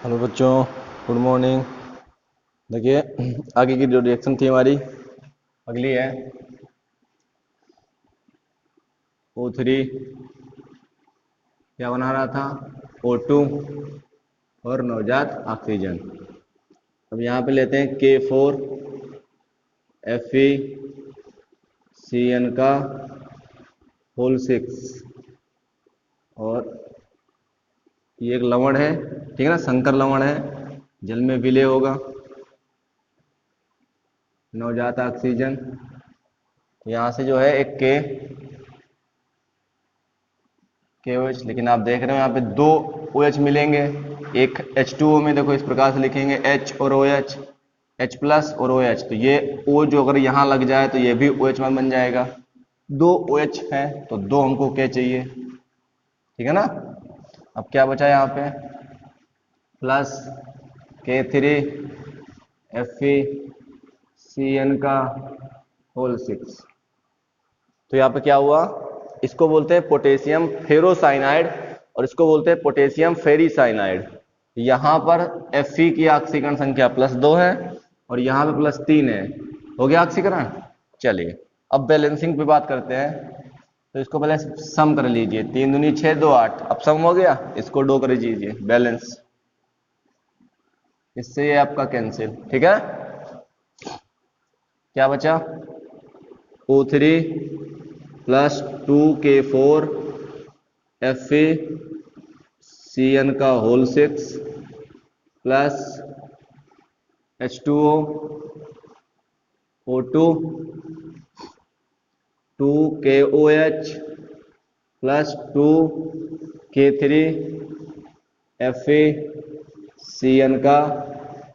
Hello बच्चों, good morning. देखिए, आगे की जो रिएक्शन थी हमारी अगली है O3 क्या बना रहा था, O2 और नवजात ऑक्सीजन। अब यहाँ पे लेते हैं K4 FeCN का होल 6 और ये एक लवण है, ठीक है ना, संकर लवण है, जल में विलय होगा। नवजात ऑक्सीजन यहाँ से जो है एक KOH, लेकिन आप देख रहे हो यहाँ पे दो OH मिलेंगे। एक H2O में देखो इस प्रकार से लिखेंगे H और OH, H प्लस और OH, तो ये O जो अगर यहाँ लग जाए तो ये भी OH में बन जाएगा। दो OH है तो दो हमको K चाहिए, ठीक है ना। अब क्या बचा यहाँ पे, प्लस K3 FeCN का होल 6। तो यहाँ पे क्या हुआ, इसको बोलते हैं पोटेशियम फेरोसाइनाइड और इसको बोलते हैं पोटेशियम फेरीसाइनाइड। यहाँ पर Fe की ऑक्सीकरण संख्या +2 है और यहाँ पे +3 है। हो गया ऑक्सीकरण। चलिए अब बैलेंसिंग पे बात करते हैं। तो इसको पहले सम कर लीजिए, 3 दूनी 6 2 8। अब सम हो गया, इसको डो कर दीजिए बैलेंस, इससे ये आपका कैंसिल, ठीक है। क्या बचा, O3 + 2K4 FeCN का whole 6 plus H2O O2 2KOH plus 2K3 FeCN का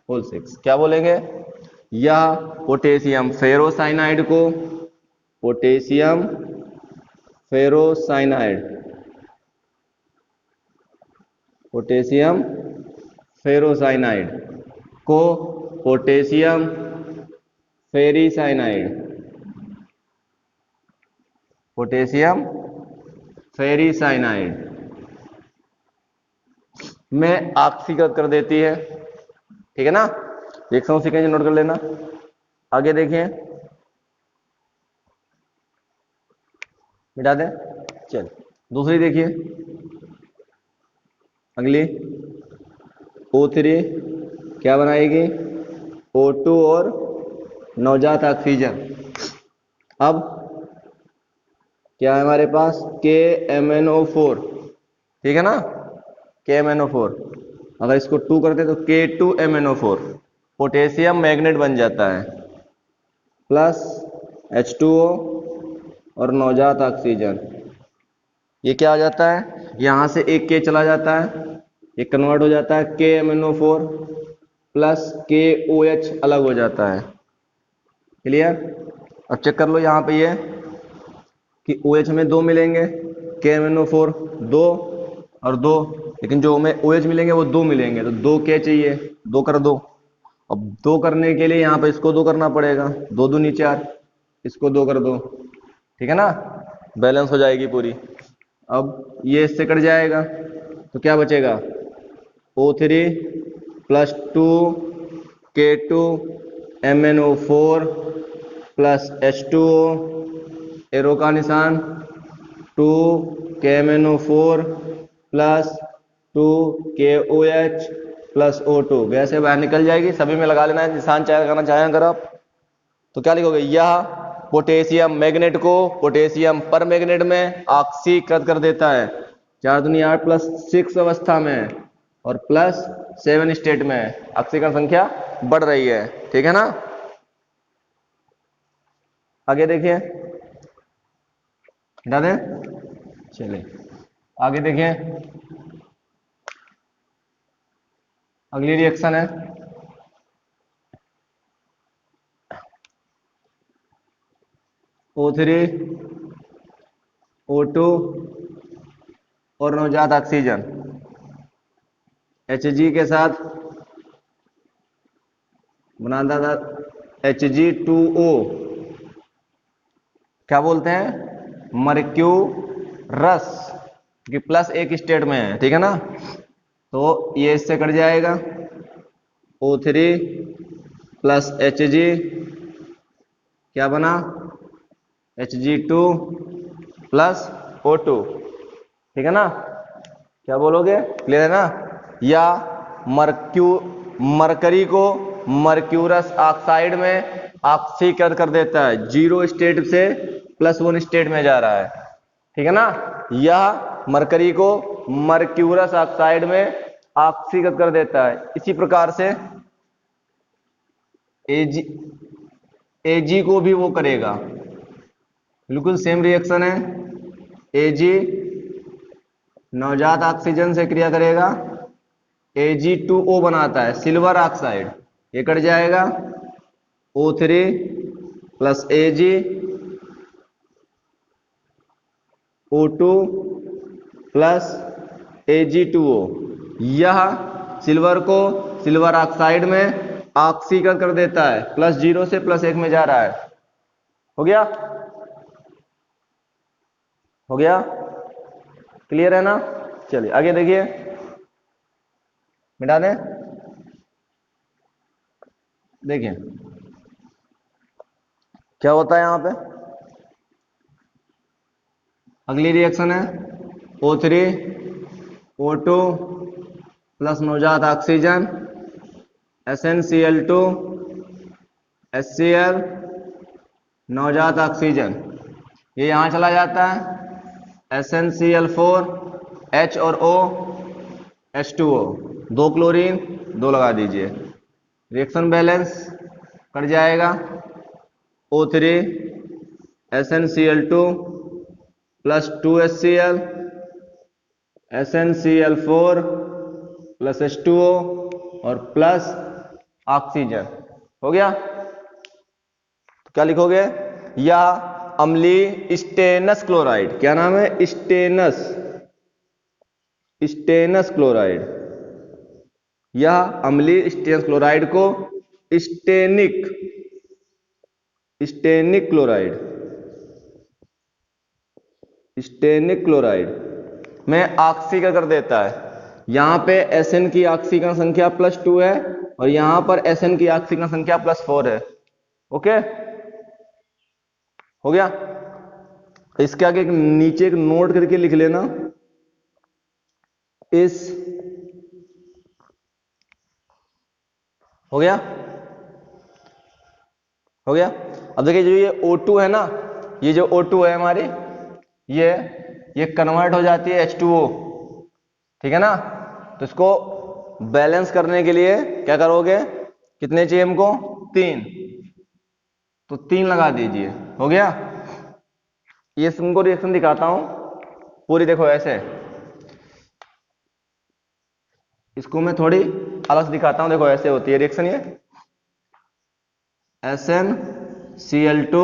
होल 6। क्या बोलेंगे, यह पोटेशियम फेरोसाइनाइड को पोटेशियम फेरोसाइनाइड पोटेशियम फेरोसाइनाइड को पोटेशियम फेरीसाइनाइड पोटेशियम फेरीसाइनाइड में ऑक्सीकृत कर देती है, ठीक है ना। रिएक्शन सीक्वेंस नोट कर लेना। आगे देखिए, मिटा दें। चल दूसरी देखिए, अगली O3 क्या बनाएगी, O2 और नवजात ऑक्सीजन। अब क्या है हमारे पास, KMnO4, ठीक है ना, KMnO4। अगर इसको 2 करते तो K2MnO4, पोटेशियम मैग्नेट बन जाता है, प्लस H2O और नवजात ऑक्सीजन। ये क्या आ जाता है, यहां से एक K चला जाता है, ये कन्वर्ट हो जाता है KMnO4 प्लस KOH अलग हो जाता है। क्लियर। अब चेक कर लो यहाँ पे ये कि OH में 2 मिलेंगे, KMnO4 2 और 2, लेकिन जो हमें OH मिलेंगे वो 2 मिलेंगे, तो 2 K चाहिए, 2 कर दो। अब 2 करने के लिए यहाँ पे इसको 2 करना पड़ेगा, 2 दूनी 4, इसको 2 कर दो, ठीक है ना, बैलेंस हो जाएगी पूरी। अब ये इससे कट जाएगा तो क्या बचेगा, O3 + 2K2 MnO4 plus H2O, arrow का निशान 2KMnO4 plus 2KOH plus O2, gas से बाहर निकल जाएगी। सभी में लगा लेना है निशान, चाहे लगाना चाहें अगर आप। तो क्या लिखोगे, यह पोटेशियम मैग्नेट को पोटेशियम पर मैग्नेट में ऑक्सीकृत कर देता है। 4 दूनी 8 प्लस 6 अवस्था में और प्लस 7 स्टेट में ऑक्सीकरण संख्या बढ़ रही है, ठीक है ना। आगे देखिए, हटा दें। चलिए आगे देखिए, अगली रिएक्शन है O3 O2 और नवजात ऑक्सीजन Hg के साथ बनाता था Hg2O, क्या बोलते हैं, मर्क्यूरस, कि प्लस एक स्टेट में है, ठीक है ना। तो ये इससे कट जाएगा, O3 प्लस Hg क्या बना, Hg2 प्लस O2, ठीक है ना। क्या बोलोगे, क्लियर है ना। या मरकरी को मर्क्यूरस ऑक्साइड में ऑक्सीकरण कर देता है, 0 स्टेट से +1 स्टेट में जा रहा है, ठीक है ना। यह मरकरी को मर्क्यूरस ऑक्साइड में ऑक्सीकृत कर देता है। इसी प्रकार से Ag को भी वो करेगा, बिल्कुल सेम रिएक्शन है। Ag नवजात ऑक्सीजन से क्रिया करेगा, Ag2O बनाता है सिल्वर ऑक्साइड, ये कट जाएगा, O3 plus Ag O2 plus Ag2O। यह सिल्वर को सिल्वर ऑक्साइड में ऑक्सीकरण कर देता है, +0 से +1 में जा रहा है। हो गया, हो गया, क्लियर है ना। चलिए आगे देखिए, मिटा दें, देखिए क्या होता है यहां पे। अगली रिएक्शन है O3 O2 प्लस नवजात ऑक्सीजन SnCl2 HCl नवजात ऑक्सीजन, ये यहां चला जाता है, SnCl4 H और O H2O, 2 क्लोरीन 2 लगा दीजिए, रिएक्शन बैलेंस कट जाएगा, O3 SnCl2 plus 2 HCl SnCl4 plus H2O और प्लस ऑक्सीजन। हो गया, तो क्या लिखोगे, या अम्लीय स्टेनस क्लोराइड, क्या नाम है, स्टेनस क्लोराइड, यह अम्लीय स्टेनस क्लोराइड को स्टेनिक क्लोराइड में ऑक्सीकरण कर देता है। यहां पे Sn की ऑक्सीकरण संख्या +2 है और यहां पर Sn की ऑक्सीकरण संख्या +4 है। ओके, हो गया। इसके आगे नीचे एक नोट करके लिख लेना, हो गया, हो गया। अब देखिए, जो ये O2 है ना, ये जो O2 है हमारी, ये कन्वर्ट हो जाती है H2O, ठीक है ना। तो इसको बैलेंस करने के लिए क्या करोगे, कितने चाहिए हमको, 3, तो 3 लगा दीजिए। हो गया, ये तुमको रिएक्शन दिखाता हूं पूरी, देखो ऐसे, इसको मैं थोड़ी अलग दिखाता हूं, देखो ऐसे होती है रिएक्शन, ये SnCl2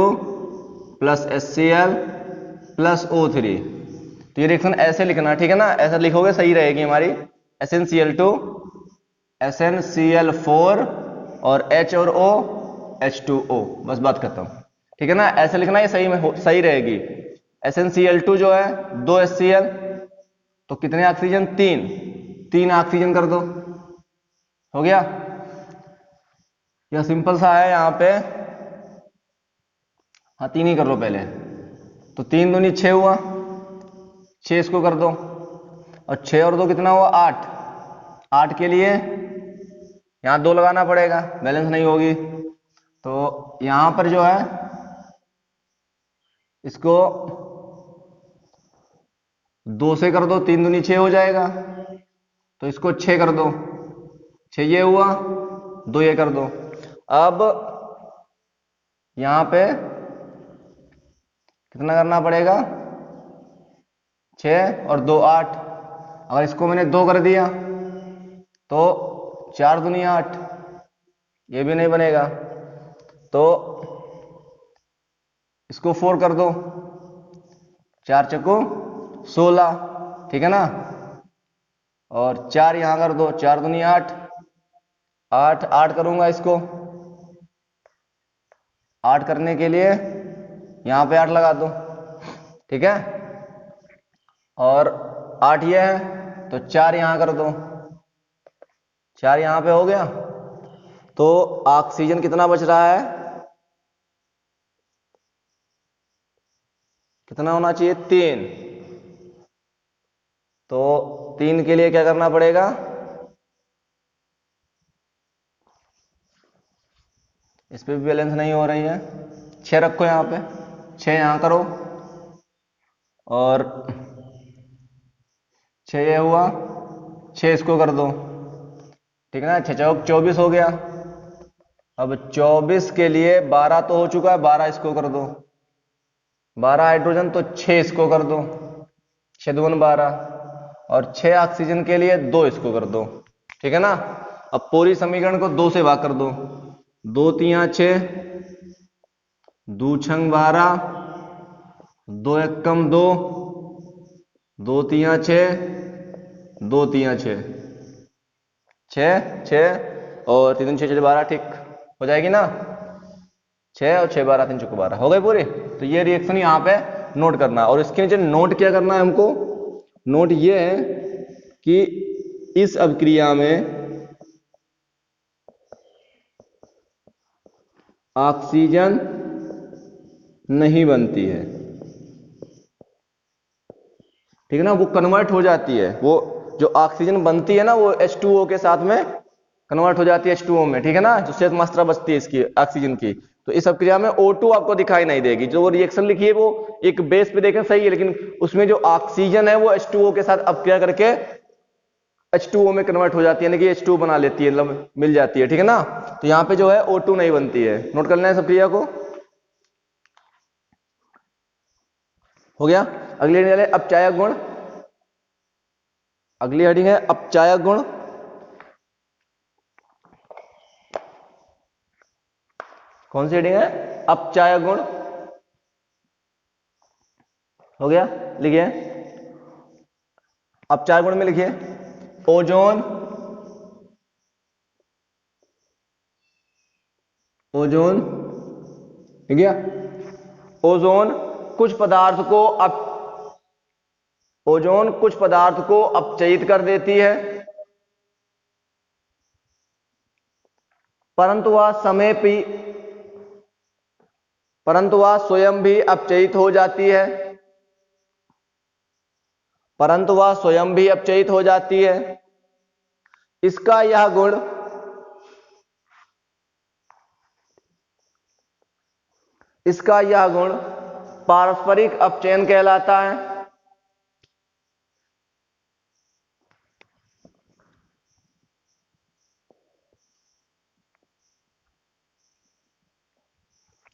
plus HCl plus O3, तो ये रिएक्शन ऐसे लिखना, ठीक है ना, ऐसा लिखोगे सही रहेगी हमारी। SnCl2 SnCl4 और H और O H2O, बस बात खत्म, ठीक है ना, ऐसे लिखना, ये सही में सही रहेगी। SnCl2 जो है 2 HCl, तो कितने ऑक्सीजन, 3 ऑक्सीजन कर दो। हो गया, यह सिंपल सा है यहाँ पे, हाँ 3 ही कर लो पहले, तो 3 दूनी 6 हुआ, 6 इसको कर दो, और 6 और 2 कितना हुआ, 8, 8 के लिए यहां 2 लगाना पड़ेगा, बैलेंस नहीं होगी, तो यहां पर जो है इसको 2 से कर दो, 3 दूनी 6 हो जाएगा, तो इसको 6 कर दो, 6 ये हुआ, 2 ये कर दो। अब यहां पे कितना करना पड़ेगा, 6 और 2 8, अगर इसको मैंने 2 कर दिया तो 4 दूनी 8, ये भी नहीं बनेगा, तो इसको 4 कर दो, 4 चक्को 16, ठीक है ना, और 4 यहां कर दो, 4 दूनी 8, 8 8 करूंगा इसको, 8 करने के लिए यहां पे 8 लगा दो, ठीक है, और 8 ये है, तो 4 यहां कर दो, 4 यहां पे हो गया, तो ऑक्सीजन कितना बच रहा है, कितना होना चाहिए, 3। तो 3 के लिए क्या करना पड़ेगा, इस पे भी बैलेंस नहीं हो रही है, 6 रखो यहां पे, 6 यहां करो, और 6 ये हुआ, 6 इसको कर दो, ठीक है ना, 6 चौक 24 हो गया। अब 24 के लिए 12 तो हो चुका है, 12 इसको कर दो, 12 हाइड्रोजन, तो 6 इसको कर दो, 6 दूनी 12, और 6 ऑक्सीजन के लिए 2 इसको कर दो, ठीक है ना। अब पूरी समीकरण को 2 से भाग कर दो, 2 तिया 6, 2 छंग 12, 2 एकम 2, 2 तिया 6, 2 तिया 6, 6 और 3 6 12, ठीक हो जाएगी ना, 6 और 6 12 3 चौको 12 हो गई पूरी। तो ये रिएक्शन यहाँ पे नोट करना है, और इसके नीचे नोट क्या करना है हमको, नोट ये है कि इस अभिक्रिया में ऑक्सीजन नहीं बनती है, ठीक है ना, वो कन्वर्ट हो जाती है, वो जो ऑक्सीजन बनती है ना वो H2O के साथ में कन्वर्ट हो जाती है H2O में, ठीक है ना, जो शेष मात्रा बचती है इसकी ऑक्सीजन की। तो इस अभिक्रिया में O2 आपको दिखाई नहीं देगी, जो रिएक्शन लिखी है वो एक बेस पे देखें सही है, लेकिन उसमें जो ऑक्सीजन है वो H2O के साथ अभिक्रिया करके H2O में कन्वर्ट हो जाती है, यानी कि H2O बना लेती है, मतलब मिल जाती है, ठीक है ना। तो यहाँ पे जो है O2 नहीं बनती है, नोट कर लेना है इस अभिक्रिया को, हो गया। अगली हेडिंग है अपचायक गुण, अगली हेडिंग है अपचायक गुण। कौन सी हेडिंग है, अपचायक गुण, हो गया, लिखिए अपचायक गुण में लिखिए ओजोन, ओजोन, ठीक है, ओजोन कुछ पदार्थ को ओजोन कुछ पदार्थ को अपचयित कर देती है, परंतु वह स्वयं भी अपचयित हो जाती है, परंतु वह स्वयं भी अपचयित हो जाती है। इसका यह गुण पारस्परिक अपचयन कहलाता है।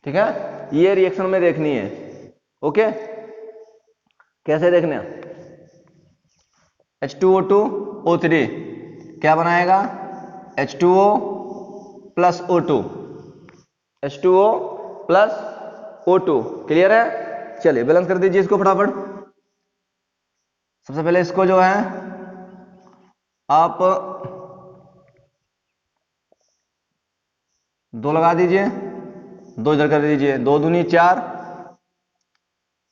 ठीक है, ये रिएक्शन में देखनी है, ओके, कैसे देखना, H2O2 O3 क्या बनाएगा, H2O plus O2, H2O plus O2, clear है। चलिए बैलेंस कर दीजिए इसको फटाफट। सबसे पहले इसको जो है आप 2 लगा दीजिए, 2 इधर कर दीजिए, 2 दूनी 4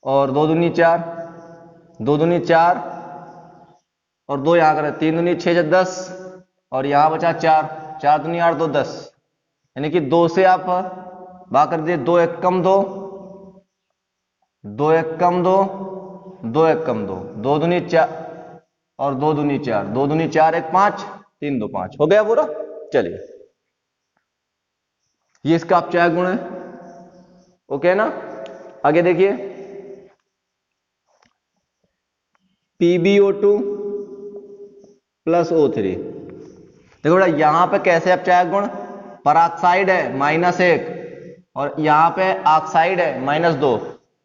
और 2 दूनी 4, 2 दूनी 4 और 2 यहां करें, 3 दूनी 6 10 और यहां बचा 4, 4 दूनी 8 2 10, यानी कि 2 से आप भाग कर दीजिए, 2 एक कम 2, 2 एक कम 2, 2 एक कम 2, 2 दूनी 4 और 2 दूनी 4, 2 दूनी 4 1 5, 3 2 5, हो गया पूरा। चलिए ये इसका अपचायक गुण है, ओके ना। आगे देखिए PbO2 प्लस O3, देखो बेटा यहां पे कैसे अपचायक गुण, पराक्साइड है -1 और यहां पे ऑक्साइड है -2,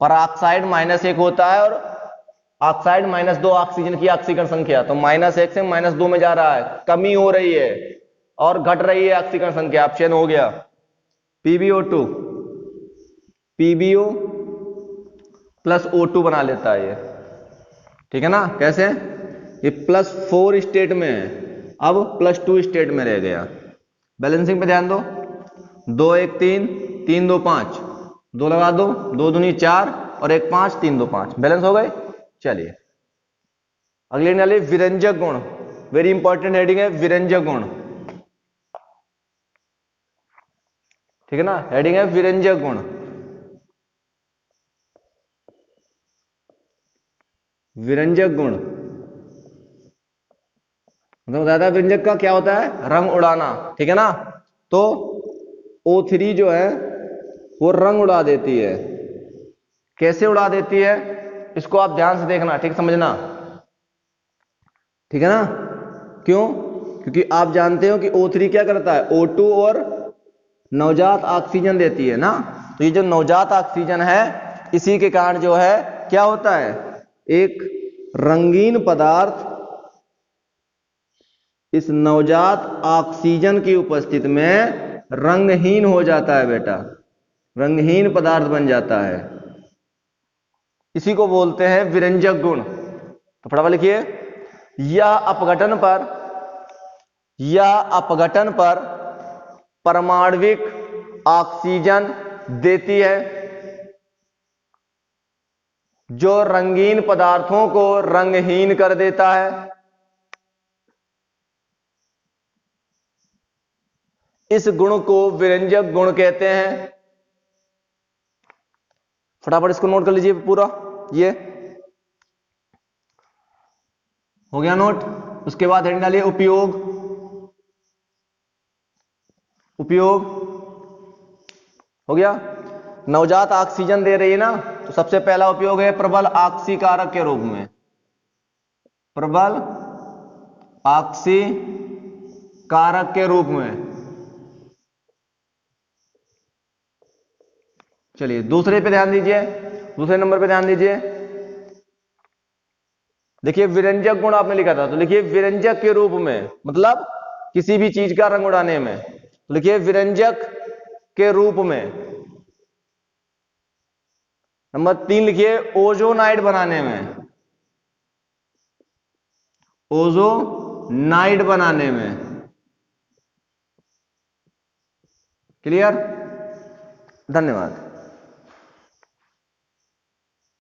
पराक्साइड -1 होता है और ऑक्साइड -2 ऑक्सीजन की ऑक्सीकरण संख्या, तो -1 से -2 में जा रहा है, कमी हो रही है और घट रही है ऑक्सीकरण संख्या, ऑप्शन हो गया PbO2, PbO प्लस O2 बना लेता है ये, ठीक है ना। कैसे, ये +4 स्टेट में है, अब +2 स्टेट में रह गया। बैलेंसिंग पे ध्यान दो, 2 1 3, 3 2 5, 2 लगा दो, 2 दूनी 4 और 1 5, 3 2 5, बैलेंस हो गए। चलिए अगली नाली विरंजक गुण, वेरी इंपॉर्टेंट हेडिंग है विरंजक गुण। ठीक है ना, हेडिंग है विरंजक गुण। विरंजक गुण मतलब बताया था विरंजक का क्या होता है, रंग उड़ाना, ठीक है ना। तो O3 जो है वो रंग उड़ा देती है। कैसे उड़ा देती है, इसको आप ध्यान से देखना, ठीक समझना, ठीक है ना। क्यों, क्योंकि आप जानते हो कि O3 क्या करता है, O2 और नवजात ऑक्सीजन देती है ना। तो ये जो नवजात ऑक्सीजन है, इसी के कारण जो है क्या होता है, एक रंगीन पदार्थ इस नवजात ऑक्सीजन की उपस्थिति में रंगहीन हो जाता है बेटा, रंगहीन पदार्थ बन जाता है। इसी को बोलते हैं विरंजक गुण। तो फटाफट लिखिए, यह अपघटन पर परमाणविक ऑक्सीजन देती है, जो रंगीन पदार्थों को रंगहीन कर देता है। इस गुण को विरंजक गुण कहते हैं। फटाफट इसको नोट कर लीजिए पूरा, ये हो गया नोट। उसके बाद हेडिंग डालिए उपयोग। उपयोग हो गया, नवजात ऑक्सीजन दे रही है ना, तो सबसे पहला उपयोग है प्रबल ऑक्सीकारक के रूप में, प्रबल ऑक्सीकारक के रूप में। चलिए दूसरे पे ध्यान दीजिए, दूसरे नंबर पे ध्यान दीजिए। देखिए विरंजक गुण आपने लिखा था, तो लिखिए विरंजक के रूप में, मतलब किसी भी चीज का रंग उड़ाने में। तो लिखिए विरंजक के रूप में। नंबर 3 लिखिए ओजोनाइड बनाने में, ओजोनाइड बनाने में। क्लियर, धन्यवाद।